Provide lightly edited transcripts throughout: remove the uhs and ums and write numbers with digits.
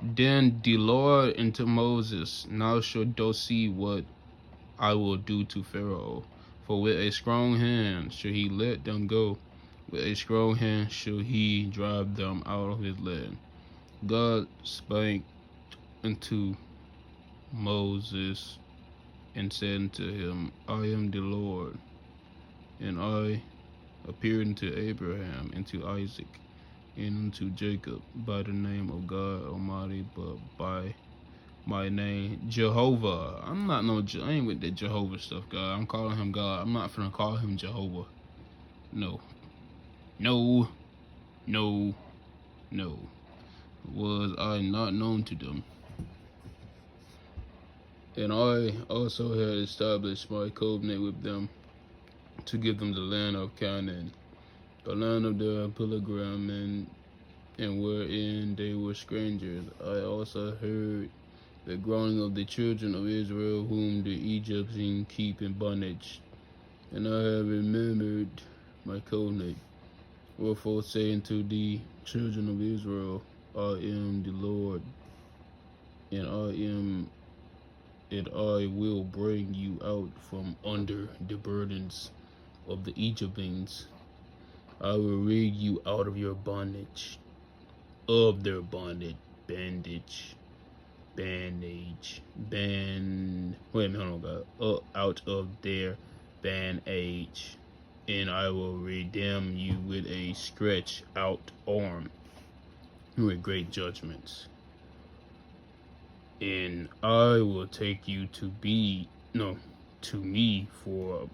Then the Lord unto Moses, now shalt thou see what I will do to Pharaoh. For with a strong hand shall he let them go, with a strong hand shall he drive them out of his land. God spake unto Moses and said unto him, I am the Lord, and I appeared unto Abraham, and to Isaac, and unto Jacob by the name of God Almighty, but by my name Jehovah. I ain't with the Jehovah stuff, God. I'm calling him God. I'm not finna call him Jehovah. No. No. No. No. Was I not known to them? And I also had established my covenant with them to give them the land of Canaan, the land of their pilgrim, and wherein they were strangers. I also heard the groaning of the children of Israel, whom the Egyptians keep in bondage. And I have remembered my covenant. Wherefore say unto the children of Israel, I am the Lord, and I will bring you out from under the burdens of the Egyptians. I will rid you out of your bondage, of their bondage, out of their bandage, and I will redeem you with a stretched out arm, with great judgments. And I will take you to me for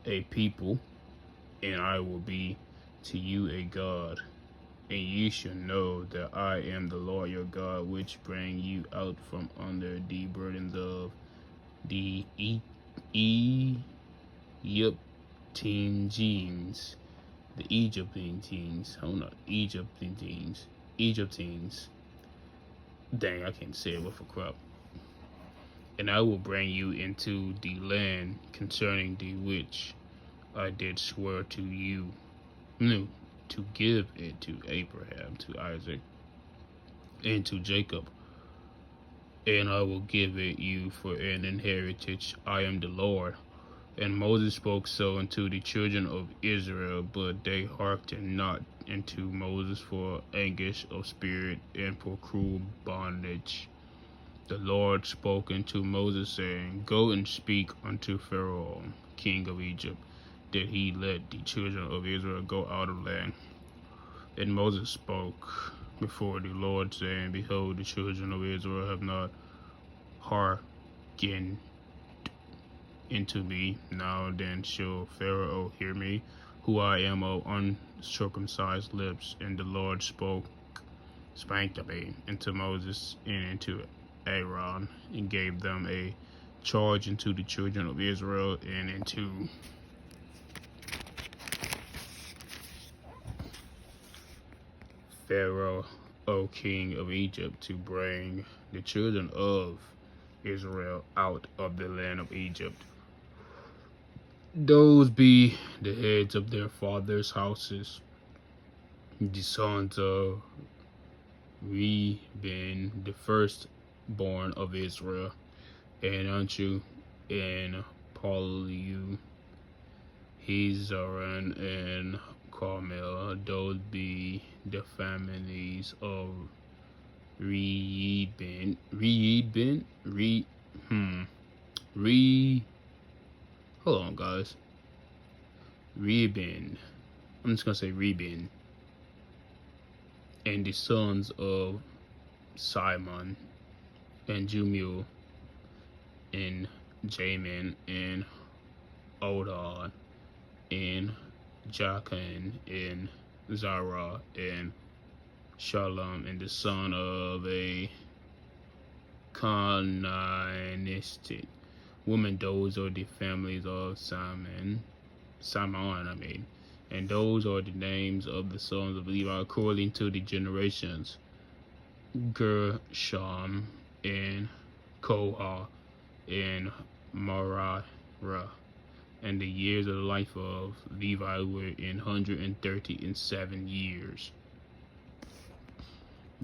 a people, and I will be to you a God. And ye shall know that I am the Lord your God, which bring you out from under the burdens of the Egyptians. The Egyptians. Dang, I can't say it with a crop. And I will bring you into the land concerning the which I did swear to you, to give it to Abraham, to Isaac, and to Jacob, and I will give it you for an inheritance. I am the Lord. And Moses spoke so unto the children of Israel, but they hearkened not unto Moses for anguish of spirit and for cruel bondage. The Lord spoke unto Moses, saying, Go and speak unto Pharaoh, king of Egypt, that he let the children of Israel go out of land. And Moses spoke before the Lord, saying, Behold, the children of Israel have not hearkened unto me. Now then shall Pharaoh hear me, who I am of uncircumcised lips. And the Lord spake to me, unto Moses, and unto Aaron, and gave them a charge unto the children of Israel, and unto Pharaoh, O king of Egypt, to bring the children of Israel out of the land of Egypt. Those be the heads of their fathers' houses, the sons of Reuben, the firstborn of Israel, and unto and Palu, Hezron, and Carmel. Those be the families of Reuben. Hold on, guys. Reuben. I'm just gonna say Reuben. And the sons of Simon, and Jumuel, and Jamin, and Odon, and Jachin, and Zara, and Shalom, and the son of a Canaanite woman. Those are the families of Simon, and those are the names of the sons of Levi according to the generations: Gershom, and Koha, and Merari. And the years of the life of Levi were 137 years.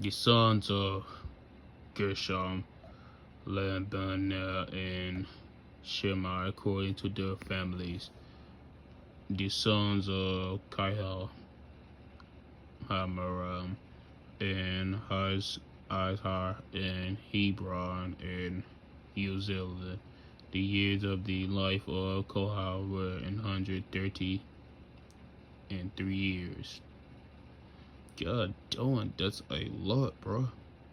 The sons of Gershom, Libnah, and Shimei according to their families. The sons of Kihel, Hamaram, and Izhar, and Hebron, and Uzziah. The years of the life of Kohath were 133 years. God darn, that's a lot, bro.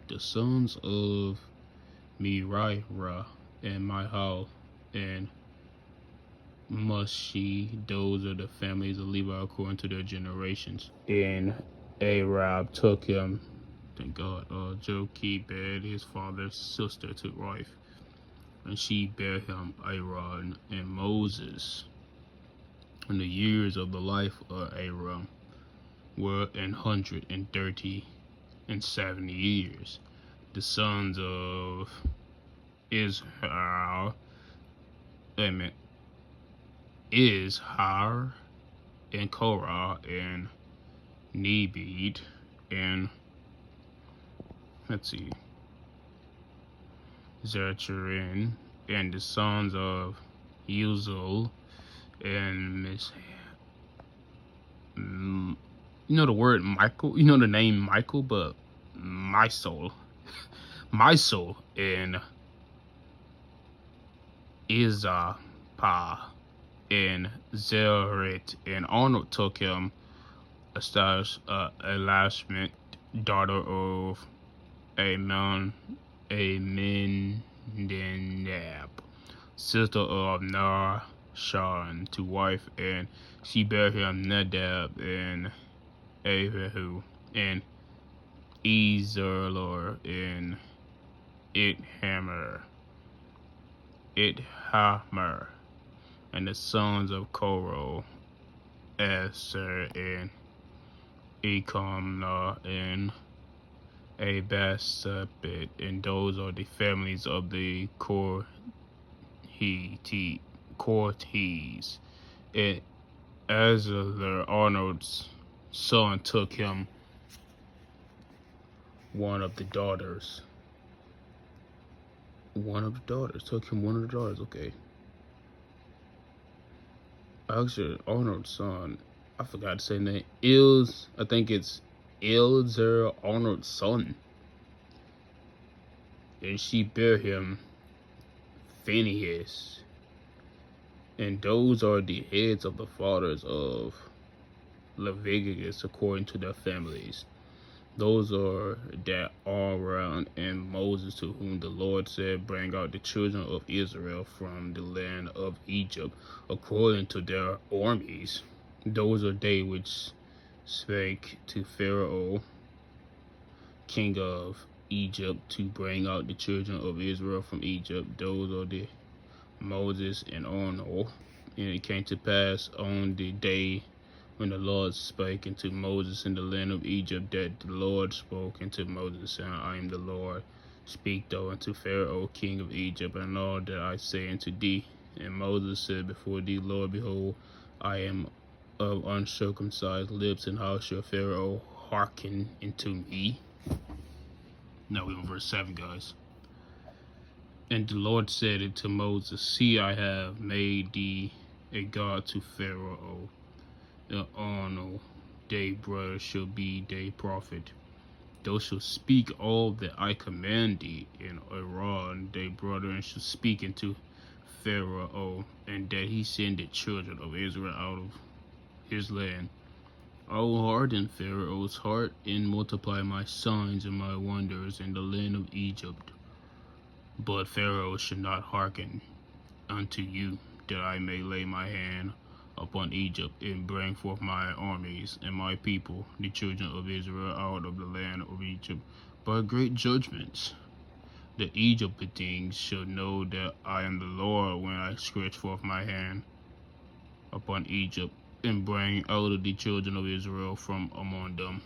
The sons of Merira and Mahal and Mushi, those are the families of Levi according to their generations. And Arab took him, thank God, Jochebed, his father's sister, to wife, and she bare him Aaron and Moses. And the years of the life of Aaron were 130 and 70 years. The sons of Izhar, Izhar and Korah and Nebid and Zacharin, and the sons of Uzal and you know the word Michael, you know the name Michael, but my soul and Izapah and Zerit, and Arnold took him Elashmit, daughter of Aminadab, sister of Nahshon, to wife, and she bare him Nadab and Abihu and Ezerlor and Ithamar, and the sons of Korah, Aser and Ekamna and Abasapit, and those are the families of the Korhites. And Azar, Arnold's son, took him one of the daughters. Okay. Actually, Arnold's son, I forgot to say the name. I think it's Elzer, Arnold's son. And she bare him Phinehas. And those are the heads of the fathers of Leviticus according to their families. Those are that Aaron and Moses, to whom the Lord said, bring out the children of Israel from the land of Egypt according to their armies. Those are they which spake to Pharaoh, king of Egypt, to bring out the children of Israel from Egypt. Those are the Moses and Arnold. And it came to pass on the day when the Lord spake unto Moses in the land of Egypt, that the Lord spoke unto Moses, saying, I am the Lord. Speak thou unto Pharaoh, king of Egypt, and all that I say unto thee. And Moses said before thee, Lord, behold, I am of uncircumcised lips, and how shall Pharaoh hearken unto me? Now we're on verse 7, guys. And the Lord said unto Moses, see, I have made thee a god to Pharaoh. The Arnold, thy brother, shall be thy prophet. Thou shalt speak all that I command thee, and Aaron thy brother, and shall speak unto Pharaoh, and that he send the children of Israel out of his land. I will harden Pharaoh's heart, and multiply my signs and my wonders in the land of Egypt. But Pharaoh shall not hearken unto you, that I may lay my hand upon Egypt, and bring forth my armies and my people, the children of Israel, out of the land of Egypt by great judgments. The Egyptians shall know that I am the Lord, when I stretch forth my hand upon Egypt, and bring out of the children of Israel from among them.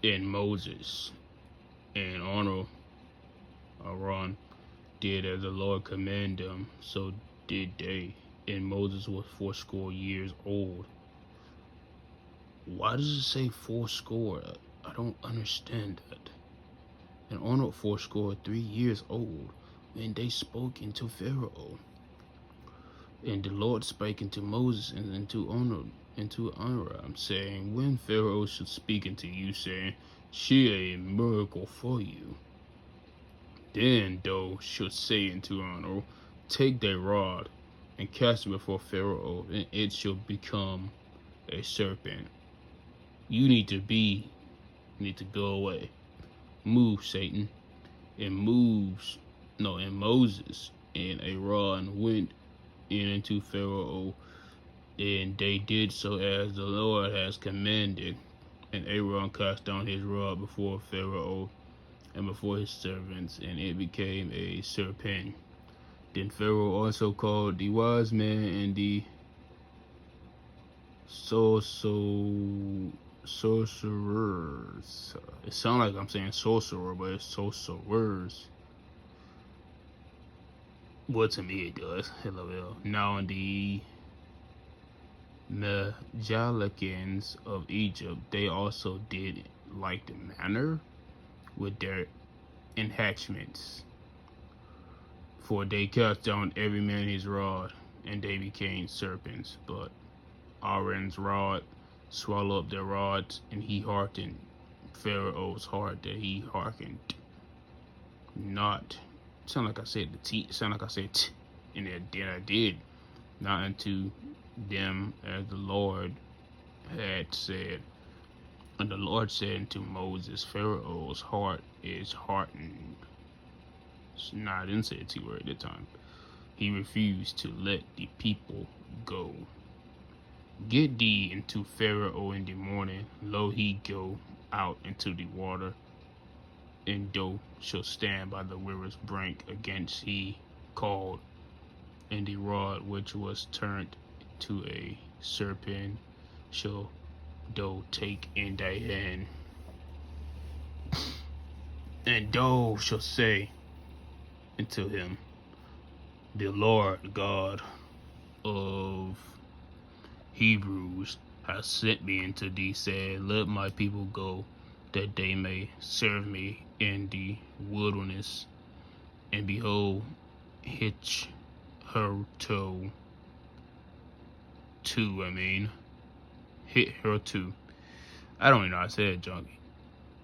And Moses and Aaron did as the Lord commanded them, so did they. And Moses was 80 years old. Why does it say 80? I don't understand that. And Arnold fourscore 3 years old, when they spoke into Pharaoh. And the Lord spake unto Moses and into Aaron, saying, when Pharaoh should speak unto you, saying, see a miracle for you, then thou shalt say unto Aaron, take thy rod and cast it before Pharaoh, and it shall become a serpent. You need to go away. Move, Satan. And Moses and Aaron went in into Pharaoh, and they did so as the Lord has commanded. And Aaron cast down his rod before Pharaoh and before his servants, and it became a serpent. Then Pharaoh also called the wise men and the sorcerers. It sounds like I'm saying sorcerer, but it's sorcerers. Well, to me it does. LOL. Now the Magicians of Egypt, they also did like the manner with their enhancements. For they cast down every man his rod, and they became serpents. But Aaron's rod swallowed up their rods, and he hearkened Pharaoh's heart that he hearkened not. Sound like I said the T. Sound like I said T. And then I did not unto them as the Lord had said. And the Lord said unto Moses, Pharaoh's heart is hardened. Nah, I didn't say a T word at the time. He refused to let the people go. Get thee into Pharaoh in the morning, lo he go out into the water, and thou shalt stand by the river's brink against he called, and the rod which was turned to a serpent shall thou take in thy hand. And thou shalt say unto him, the Lord God of Hebrews has sent me unto thee, saying, let my people go, that they may serve me in the wilderness. And behold, hitch her toe hit her too. I don't even know how to say it, junkie.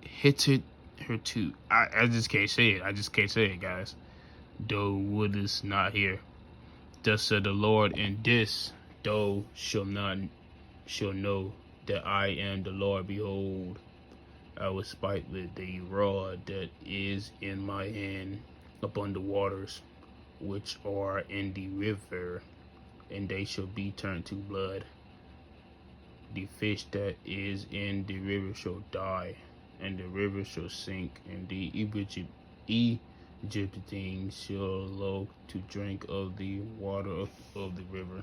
Hit it her too. I just can't say it. I just can't say it, guys. Thou wouldest not hear. Thus said the Lord, and this thou shalt know that I am the Lord. Behold, I will spite with the rod that is in my hand upon the waters which are in the river, and they shall be turned to blood. The fish that is in the river shall die, and the river shall sink, and the Egyptians shall love to drink of the water of the river.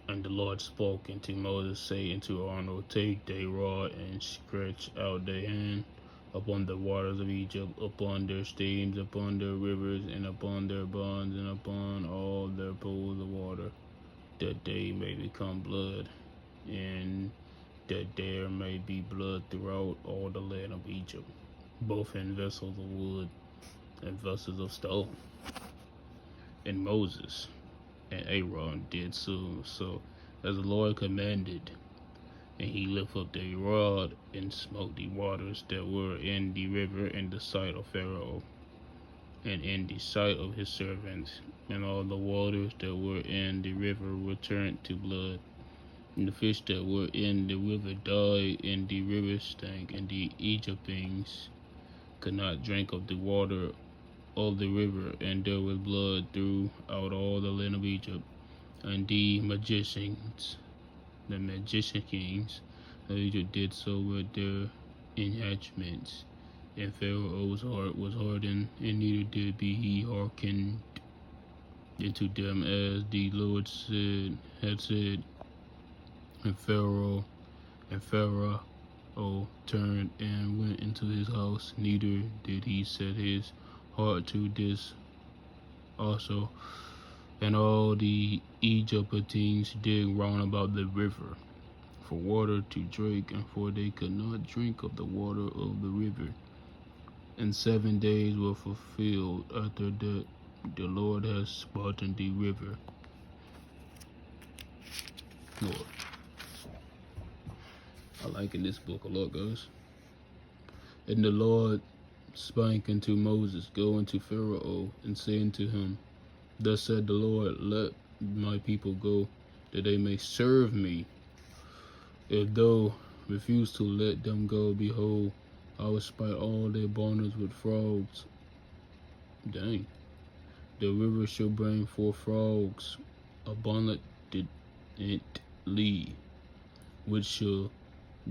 And the Lord spoke unto Moses, say unto Aaron, take thy rod and stretch out thy hand upon the waters of Egypt, upon their streams, upon their rivers, and upon their bonds, and upon all their pools of water, that they may become blood, and that there may be blood throughout all the land of Egypt, both in vessels of wood and vessels of stone. And Moses and Aaron did so as the Lord commanded. And he lifted up the rod and smote the waters that were in the river in the sight of Pharaoh, and in the sight of his servants. And all the waters that were in the river were turned to blood. And the fish that were in the river died, and the river stank, and the Egyptians could not drink of the water of the river, and there was blood throughout all the land of Egypt. And the magicians of Egypt did so with their enchantments. And Pharaoh's heart was hardened, and neither did he hearken unto them as the Lord had said. And Pharaoh turned and went into his house, neither did he set his heart to this also. And all the Egyptians did round about the river, for water to drink, and for they could not drink of the water of the river. And 7 days were fulfilled after that the Lord has spoken the river. Lord, I like in this book a lot, guys. And the Lord spake unto Moses, Go unto Pharaoh, and say unto him, Thus said the Lord, Let my people go, that they may serve me. If thou refuse to let them go, behold, I will spite all their bondage with frogs. Dang. The river shall bring forth frogs abundantly, which shall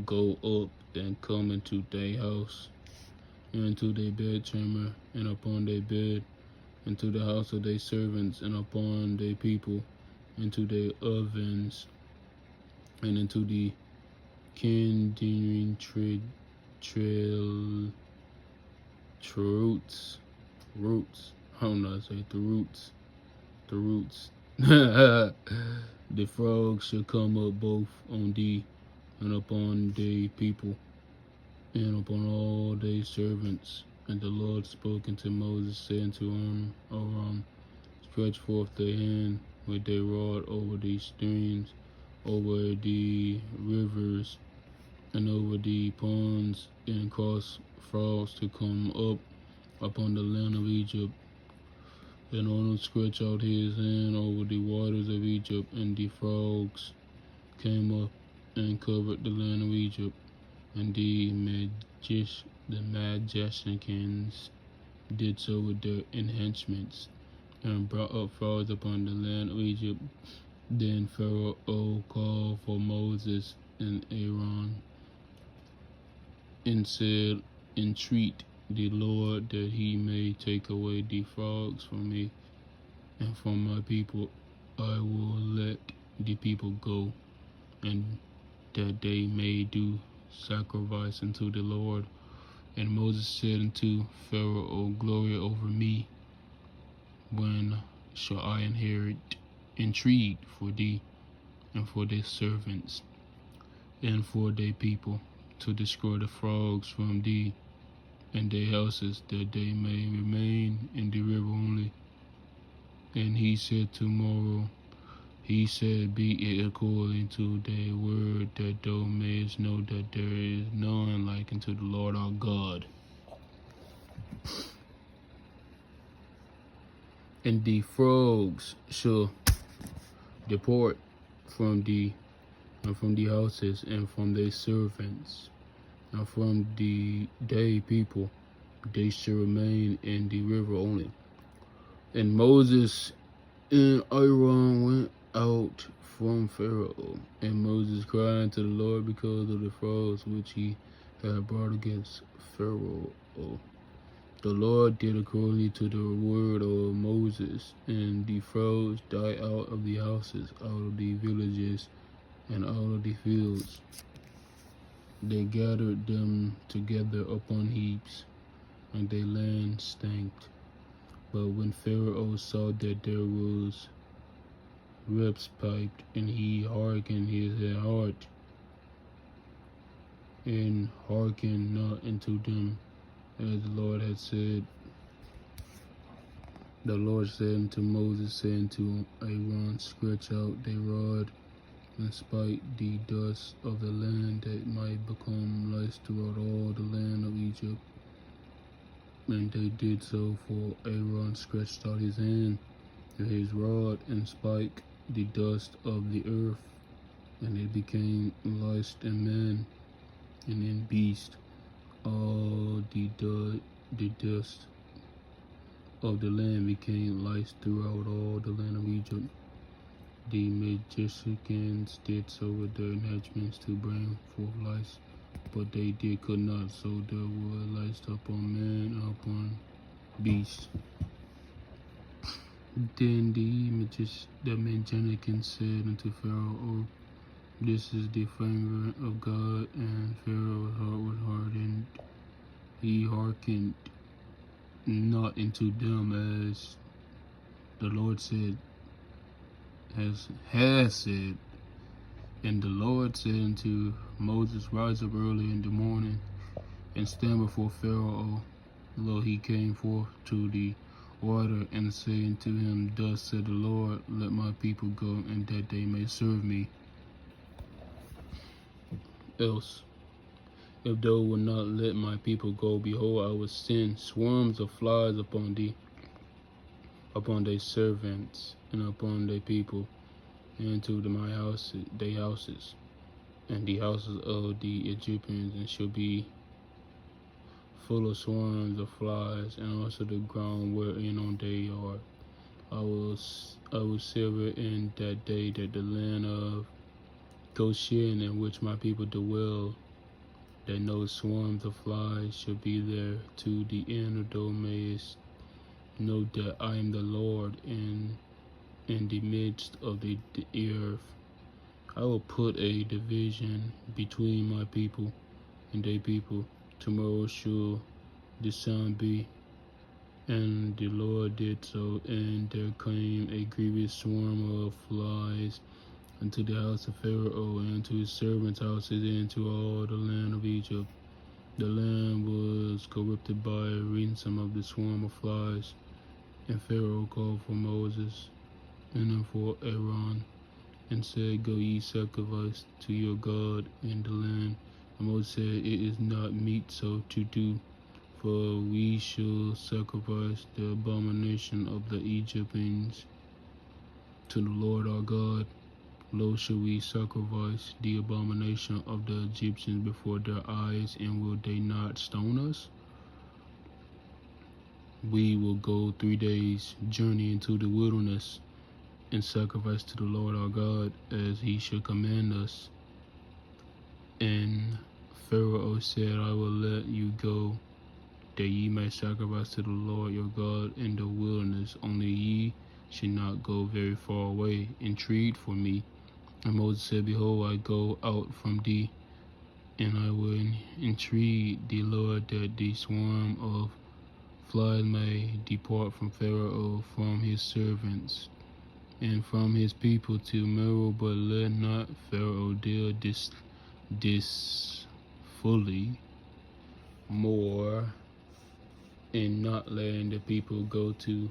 go up and come into their house, and into their bedchamber, and upon their bed, into the house of their servants, and upon their people, into their ovens, and into the kindling roots. I don't know how to say it, the roots. The frogs shall come up both on thee, and upon thy people, and upon all thy servants. And the Lord spoke unto Moses, saying to Aaron, Stretch forth thy hand with thy rod over the streams, over the rivers, and over the ponds, and cause frogs to come up upon the land of Egypt. And Aaron stretched out his hand over the waters of Egypt, and the frogs came up and covered the land of Egypt. And the magicians did so with their enhancements, and brought up frogs upon the land of Egypt. Then Pharaoh called for Moses and Aaron, and said, Entreat the Lord that he may take away the frogs from me and from my people. I will let the people go, and that they may do sacrifice unto the Lord. And Moses said unto Pharaoh, O glory over me, when shall I entreat for thee, and for their servants, and for their people, to destroy the frogs from thee and their houses, that they may remain in the river only? And he said tomorrow, he said, Be it according to thy word, that thou mayest know that there is none like unto the Lord our God. And the frogs shall depart from thee, and from the houses, and from their servants, and from thy people. They shall remain in the river only. And Moses and Aaron went out from Pharaoh, and Moses cried to the Lord because of the frogs which he had brought against Pharaoh. The Lord did according to the word of Moses, and the frogs died out of the houses, out of the villages, and out of the fields. They gathered them together upon heaps, and their land stank. But when Pharaoh saw that there was respite, and he hearkened his heart, and hearkened not unto them, as the Lord had said. The Lord said unto Moses, saying to Aaron, Stretch out thy rod, and smite the dust of the land, that it might become lice throughout all the land of Egypt. And they did so, for Aaron stretched out his hand with his rod, and spiked the dust of the earth, and it became lice in man and in beast. All the dust of the land became lice throughout all the land of Egypt. The magicians did so with their enhancements to bring forth lice, but they could not, so there were lice upon man and upon beasts. Then the magicians said unto Pharaoh, Oh, this is the finger of God. And Pharaoh's heart was hardened. He hearkened not unto them, as the Lord has said. And the Lord said unto Moses, Rise up early in the morning, and stand before Pharaoh. Lo, he came forth to the water, and said unto him, Thus said the Lord, Let my people go, and that they may serve me. Else, if thou wilt not let my people go, behold, I will send swarms of flies upon thee, upon thy servants, and upon thy people, and to my houses, thy houses, and the houses of the Egyptians, and shall be full of swarms of flies, and also the ground wherein on they are. I will sever in that day that the land of Goshen, in which my people dwell, that no swarms of flies shall be there, to the end of thou mayest know that I am the Lord in the midst of the earth. I will put a division between my people and their people. Tomorrow shall the sun be. And the Lord did so, and there came a grievous swarm of flies unto the house of Pharaoh, and to his servants' houses, and to all the land of Egypt. The land was corrupted by reason of the swarm of flies. And Pharaoh called for Moses and for Aaron, and said, Go ye sacrifice to your God in the land. And Moses said, It is not meet so to do, for we shall sacrifice the abomination of the Egyptians to the Lord our God. Lo, shall we sacrifice the abomination of the Egyptians before their eyes, and will they not stone us? We will go 3 days' journey into the wilderness, and sacrifice to the Lord our God, as he shall command us. And Pharaoh said, I will let you go, that ye may sacrifice to the Lord your God in the wilderness, only ye should not go very far away. Entreat for me. And Moses said, Behold, I go out from thee, and I will entreat the Lord that the swarm of flies may depart from Pharaoh, from his servants, and from his people tomorrow, but let not Pharaoh deal this fully more, and not letting the people go to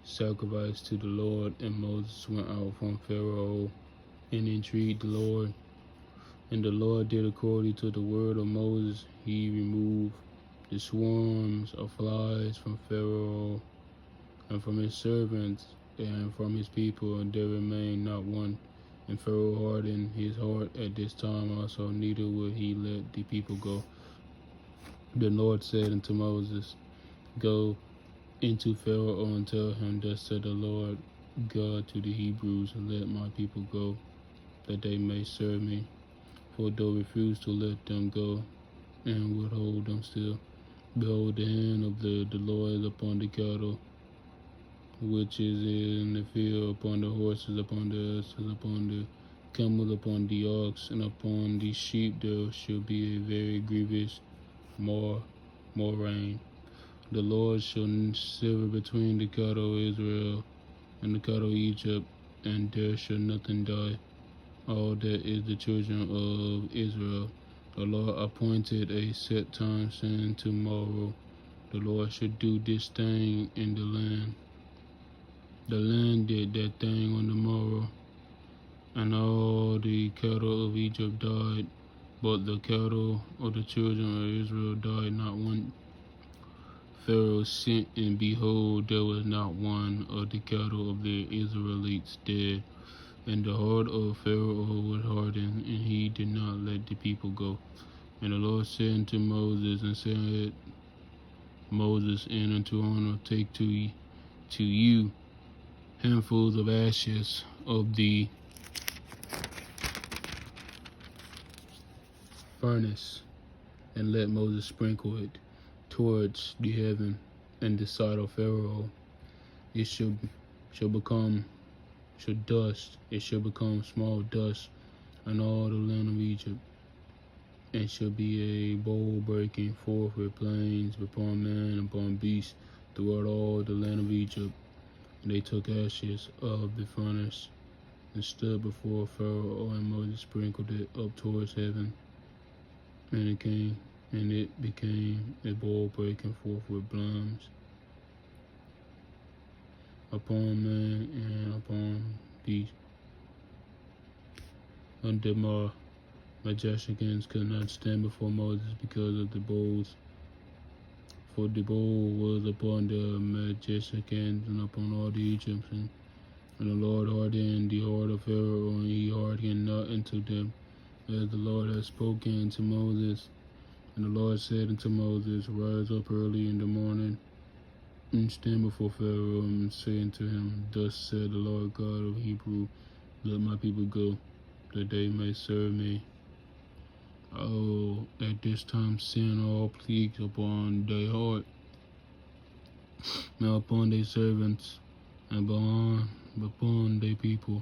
sacrifice to the Lord. And Moses went out from Pharaoh and entreated the Lord. And the Lord did according to the word of Moses. He removed the swarms of flies from Pharaoh and from his servants and from his people, and there remained not one. And Pharaoh hardened his heart at this time also, neither would he let the people go. The Lord said unto Moses, Go into Pharaoh and tell him, Thus said the Lord God to the Hebrews, Let my people go, that they may serve me. For thou refuse to let them go, and would hold them still, behold, the hand of the Lord is upon the cattle, which is in the field, upon the horses, upon the asses, upon the camels, upon the ox, and upon the sheep there shall be a very grievous more rain. The Lord shall sever between the cattle of Israel and the cattle of Egypt, and there shall nothing die. All that is the children of Israel. The Lord appointed a set time, saying, Tomorrow the Lord shall do this thing in the land. The land did that thing on the morrow, and all the cattle of Egypt died, but the cattle of the children of Israel died not one. Pharaoh sent, and behold, there was not one of the cattle of the Israelites dead. And the heart of Pharaoh was hardened, and he did not let the people go. And the Lord said unto Moses, and said Moses and unto Aaron, Take to you handfuls of ashes of the furnace, and let Moses sprinkle it towards the heaven and the sight of Pharaoh. It shall become dust, it shall become small dust in all the land of Egypt, and shall be a bowl breaking forth with plains upon man and upon beast throughout all the land of Egypt. And they took ashes of the furnace and stood before Pharaoh, and Moses sprinkled it up towards heaven, and it became a bowl breaking forth with blooms upon man and upon beast. And the Magicians could not stand before Moses because of the bowls, for the bowl was upon the Magicians and upon all the Egyptians. And the Lord hardened the heart of Pharaoh, and he hardened not unto them, as the Lord had spoken to Moses. And the Lord said unto Moses, Rise up early in the morning, and stand before Pharaoh, and say unto him, Thus said the Lord God of Hebrew, Let my people go, that they may serve me. I will at this time send all plagues upon their heart, and upon their servants, and upon their people,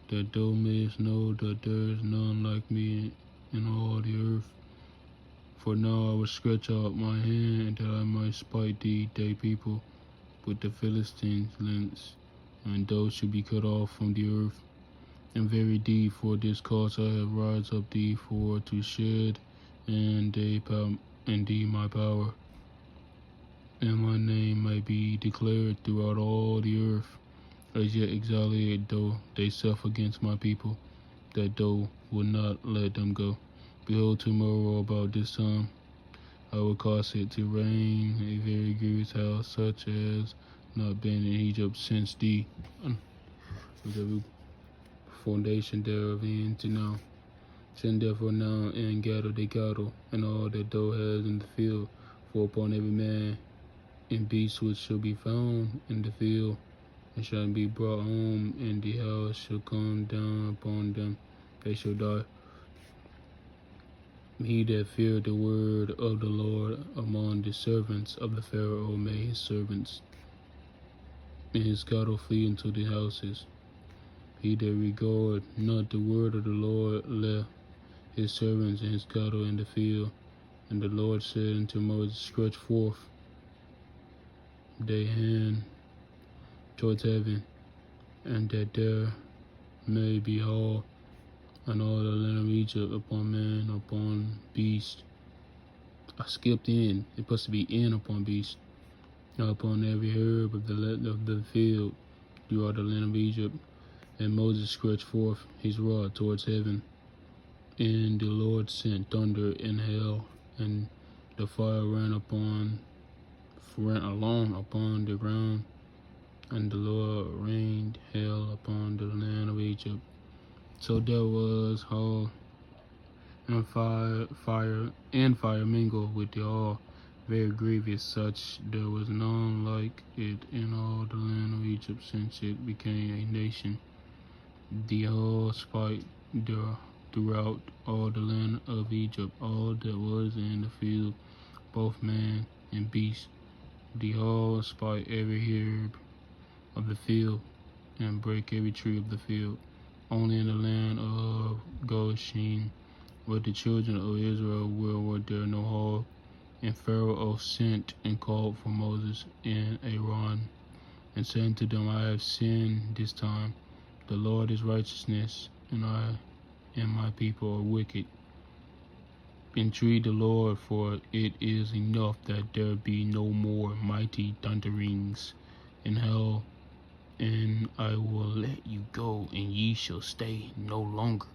that thou mayest know that there is none like me in all the earth. For now I will stretch out my hand, that I might spite thee, thy people, with the Philistines' lance, and thou should be cut off from the earth. And very deed, for this cause I have rise up thee for to shed and thee my power, and my name might be declared throughout all the earth. As yet exiled though they self against my people, that thou would not let them go. Behold, tomorrow about this time I will cause it to rain a very grievous hail, such as not been in Egypt since the foundation thereof even to now. Send therefore now and gather the cattle and all that thou hast in the field, for upon every man and beast which shall be found in the field, and shall be brought home, and the house shall come down upon them, they shall die. He that feared the word of the Lord among the servants of the Pharaoh made his servants and his cattle flee into the houses. He that regarded not the word of the Lord left his servants and his cattle in the field. And the Lord said unto Moses, Stretch forth thy hand towards heaven, and that there may be all and all the land of Egypt, upon man, upon beast. I skipped in. It's supposed to be in upon beast. Upon every herb of the field throughout the land of Egypt. And Moses stretched forth his rod towards heaven. And the Lord sent thunder and hail, and the fire ran along upon the ground. And the Lord rained hail upon the land of Egypt. So there was hail and fire mingled with the all, very grievous, such there was none like it in all the land of Egypt since it became a nation. The whole spite throughout all the land of Egypt, all that was in the field, both man and beast. The whole spite every herb of the field, and break every tree of the field. Only in the land of Goshen, where the children of Israel were there no hall. And Pharaoh sent and called for Moses and Aaron, and said unto them, I have sinned this time. The Lord is righteousness, and I and my people are wicked. Entreat the Lord, for it is enough that there be no more mighty thunderings in hell, and I will let you go, and ye shall stay no longer.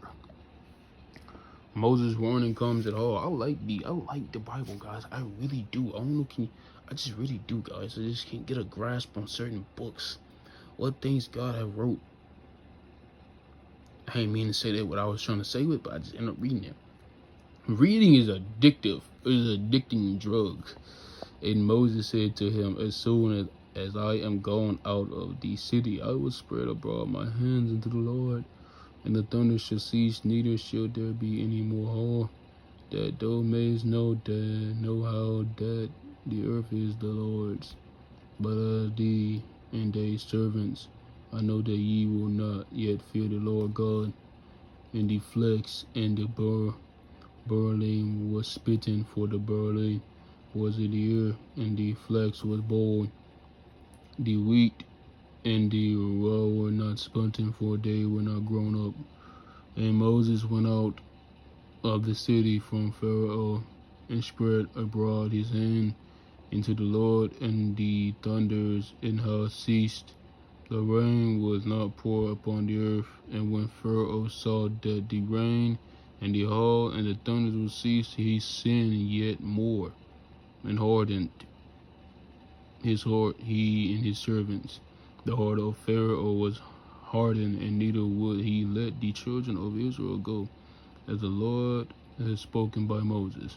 Moses' warning comes at all. I like the Bible, guys. I really do. I don't know, I just really do, guys. I just can't get a grasp on certain books, what things God have wrote. I ain't mean to say that what I was trying to say with, but I just end up reading it. Reading is addictive. It is an addicting drug. And Moses said to him, As soon as I am gone out of the city, I will spread abroad my hands unto the Lord, and the thunder shall cease, neither shall there be any more hail, that thou mayest know how that the earth is the Lord's. But as thee and thy servants, I know that ye will not yet fear the Lord God. And the flax and the barley was spitting, for the barley was in the ear, and the flax was boiled. The wheat and the well were not spunten, for they were not grown up. And Moses went out of the city from Pharaoh, and spread abroad his hand into the Lord, and the thunders in her ceased. The rain was not poured upon the earth. And when Pharaoh saw that the rain and the hail and the thunders were ceased, he sinned yet more, and hardened his heart, he and his servants. The heart of Pharaoh was hardened, and neither would he let the children of Israel go, as the Lord has spoken by Moses.